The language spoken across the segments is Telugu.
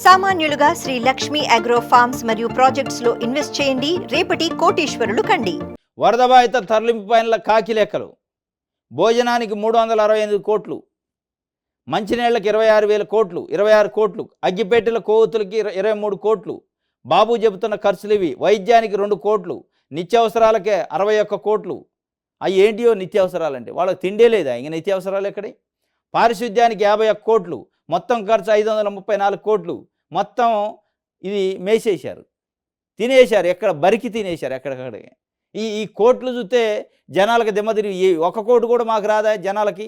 సామాన్యులుగా శ్రీ లక్ష్మీ అగ్రో ఫార్మ్స్ మరియు ప్రాజెక్ట్స్ లో ఇన్వెస్ట్ చేయండి, రేపటి కోటీశ్వరులు కండి. వరద బాధిత తరలింపు పైన కాకి లెక్కలు. భోజనానికి 368 కోట్లు, మంచినీళ్లకు 26,000 కోట్లు, 26 కోట్లు, అగ్గిపెట్టెల కోవతులకి 23 కోట్లు. బాబు చెబుతున్న ఖర్చులు ఇవి. వైద్యానికి 2 కోట్లు, నిత్యావసరాలకే 61 కోట్లు. అవి ఏంటియో నిత్యావసరాలంటే వాళ్ళకి తిండే లేదా, ఇంక నిత్యావసరాలు ఎక్కడి. పారిశుద్ధ్యానికి 51 కోట్లు, మొత్తం ఖర్చు 534 కోట్లు. మొత్తం ఇది మేసేశారు, తినేశారు, ఎక్కడ బరికి తినేశారు ఎక్కడెక్కడ. ఈ కోట్లు చూస్తే జనాలకు దిమ్మదిరిగి, 1 కోటి కూడా మాకు రాదా జనాలకి?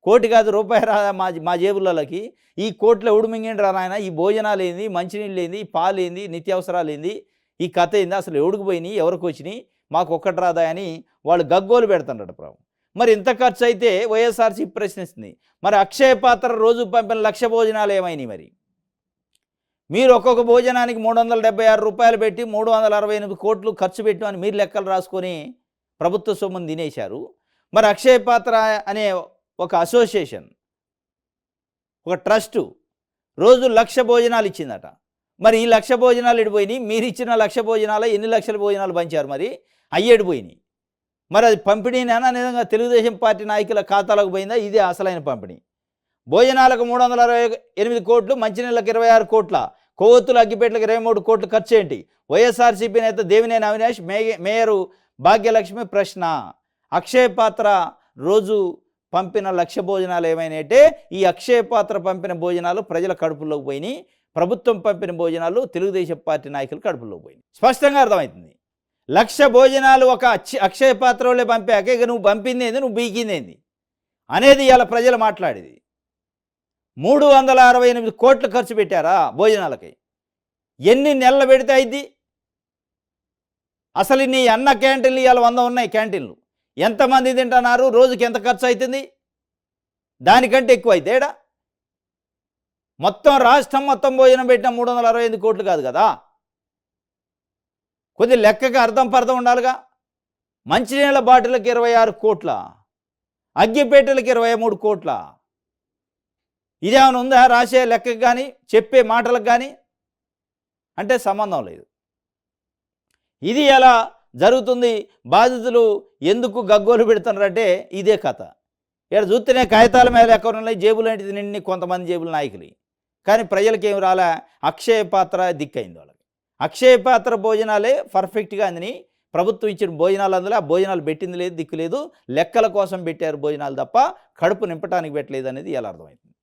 కోటి కాదు రూపాయి రాదా మా జేబులకి? ఈ కోట్లు ఎవడు మింగిండ్రా నాయన? ఈ భోజనాలు ఏంది, మంచినీళ్ళు ఏంది, పాలు ఏంది, నిత్యావసరాలు ఏంది, ఈ కథ ఏంది, అసలు ఎవడికి పోయినాయి, ఎవరికి వచ్చినాయి, మాకు ఒక్కటి రాదా అని వాళ్ళు గగ్గోలు పెడుతున్నాడు ప్రభు. మరి ఇంత ఖర్చు అయితే వైఎస్ఆర్సీపీ ప్రశ్నిస్తుంది, మరి అక్షయ పాత్ర రోజు పంపిన 1,00,000 భోజనాలు ఏమైనాయి? మరి మీరు ఒక్కొక్క భోజనానికి 376 రూపాయలు పెట్టి 368 కోట్లు ఖర్చు పెట్టామని మీరు లెక్కలు రాసుకొని ప్రభుత్వ సొమ్మును తినేశారు. మరి అక్షయ పాత్ర అనే ఒక అసోసియేషన్, ఒక ట్రస్టు రోజు 1,00,000 భోజనాలు ఇచ్చిందట. మరి ఈ 1,00,000 భోజనాలు ఎడిపోయినాయి? మీరు ఇచ్చిన 1,00,000 భోజనాలు ఎన్ని లక్షల భోజనాలు పంచారు? మరి అయ్యి ఎడిపోయినాయి. మరి అది పంపిణీనేనా, నిజంగా తెలుగుదేశం పార్టీ నాయకుల ఖాతాలకు పోయిందా? ఇదే అసలైన పంపిణీ. భోజనాలకు 368 కోట్లు, మంచినీళ్ళకి 26 కోట్ల, కొవ్వొత్తులు అగ్గిపెట్లకు 23 కోట్లు ఖర్చు ఏంటి? వైఎస్ఆర్సీపీ నేత దేవినేని అవినాష్, మేయరు భాగ్యలక్ష్మి ప్రశ్న. అక్షయ పాత్ర రోజు పంపిన 1,00,000 భోజనాలు ఏమైనాయంటే, ఈ అక్షయ పాత్ర పంపిన భోజనాలు ప్రజల కడుపుల్లోకి పోయినాయి, ప్రభుత్వం పంపిన భోజనాలు తెలుగుదేశం పార్టీ నాయకులు కడుపుల్లోకి పోయినాయి. స్పష్టంగా అర్థమవుతుంది. 1,00,000 భోజనాలు ఒక అక్షయ పాత్ర వాళ్ళే పంపాక ఇక నువ్వు పంపింది ఏంది, నువ్వు బీకింది అనేది ఇలా ప్రజలు మాట్లాడేది. 368 కోట్లు ఖర్చు పెట్టారా భోజనాలకి? ఎన్ని నెలలు పెడితే అయింది? అసలు నీ అన్న క్యాంటీన్లు ఇవాళ 100 ఉన్నాయి క్యాంటీన్లు. ఎంతమంది తింటున్నారు? రోజుకి ఎంత ఖర్చు అవుతుంది? దానికంటే ఎక్కువ అయితే ఏడా? మొత్తం రాష్ట్రం మొత్తం భోజనం పెట్టిన 368 కోట్లు కాదు కదా. కొద్ది లెక్కగా అర్థం ఉండాలిగా. మంచినీళ్ళ బాటిల్కి 26 కోట్ల, అగ్గిపేటలకి 23 కోట్ల. ఇదేమైనా ఉందా రాసే లెక్కకు కానీ చెప్పే మాటలకు కానీ? అంటే సంబంధం లేదు. ఇది ఎలా జరుగుతుంది? బాధితులు ఎందుకు గగ్గోలు పెడుతున్నారంటే ఇదే కథ. ఇక్కడ చూస్తేనే కాగితాల మీద ఎక్కడ ఉన్నాయి, జేబులు ఏంటిది నిండి కొంతమంది జేబుల నాయకులు. కానీ ప్రజలకి ఏమి రాలే. అక్షయ పాత్ర దిక్కైంది వాళ్ళకి. అక్షయ పాత్ర భోజనాలే పర్ఫెక్ట్గా అందిని. ప్రభుత్వం ఇచ్చిన భోజనాలు అందులో ఆ భోజనాలు పెట్టింది లేదు, దిక్కు లేదు. లెక్కల కోసం పెట్టారు భోజనాలు తప్ప కడుపు నింపడానికి పెట్టలేదు అనేది ఎలా అర్థమవుతుంది.